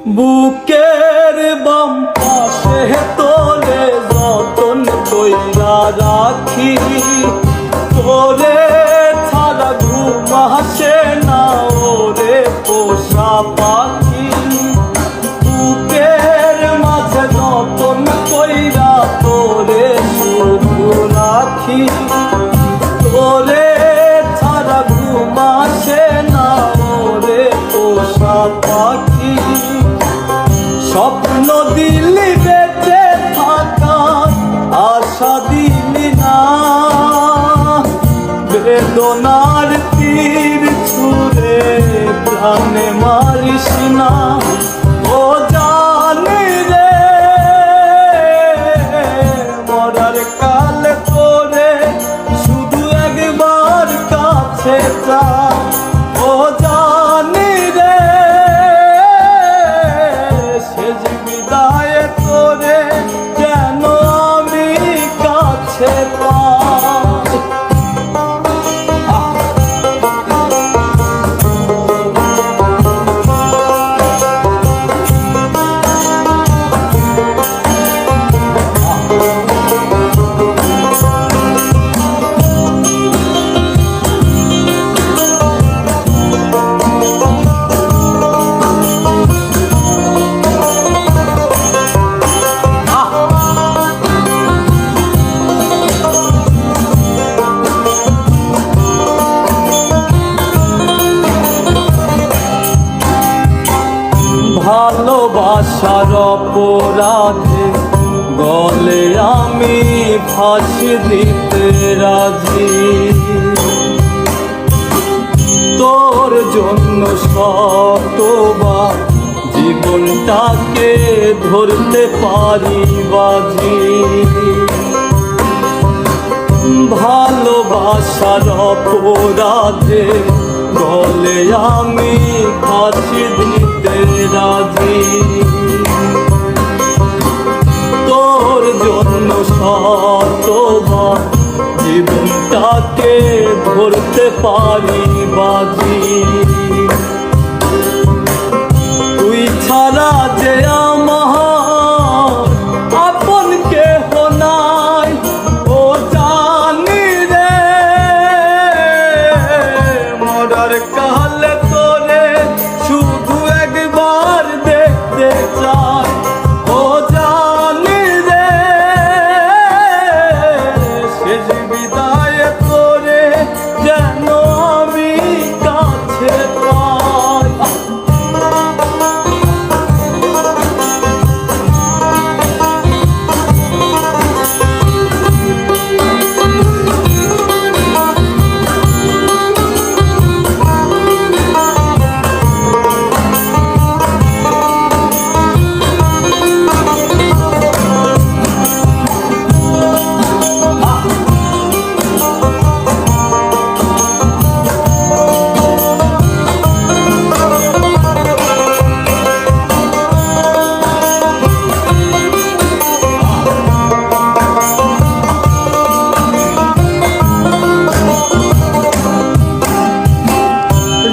বুকের বাম পাশে তোরে যতন কইরা রাখি, তোরে ছাড়া ঘুম আসে না ওরে পোষা পাখি। বুকের মাঝে যতন কইরা তোরে শুধু রাখি, তোরে ছাড়া ঘুম আসে না ওরে পোষা পাখি। স্বপ্ন দিলি বেঁচে থাকার আশা দিলি না, বেদনার তীর ছুঁড়ে প্রাণে মারিস না। ও জানি রে মরার কালে তোরে শুধু একবার কাছে যা। ও জানি রে শেষ বিদায় তোরে যেন আমি কাছে পাই। ভালোবাসার অপরাধে গলে আমি ফাঁসি দিতে রাজি, তোর জন্য শতবার জীবনটাকে ধরতে পারি বাজি। ভালোবাসার অপরাধে গলে আমি ফাঁসি দিতে রাজি, তোর জন্য শতবার জীবনটাকে ধরতে পারি বাজি। তুই ছাড়া যে আমার আপন কেহ নাই, ও জানি রে মরার কালে তোরে শুধু একবার দেখতে চাই। ও জানি রে শেষ বিদায় তোরে যেন আমি কাছে পাই।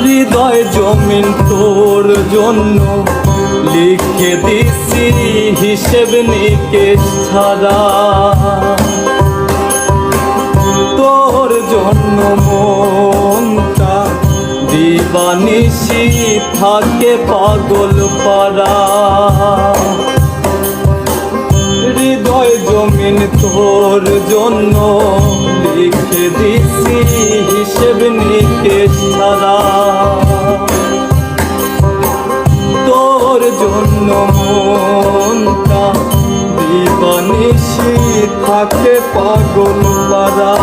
হৃদয় জমিন তোর জন্য লিখে দিছি হিসেব নিকেশ ছাড়া, তোর জন্য মনটা দিবানিশি থাকে পাগল পারা। হৃদয় জমিন তোর জন্য লিখে দিছি হিসেব নিকেশ ছাড়া, তোর জন্য মনটা দিবানিশি থাকে পাগল পারা।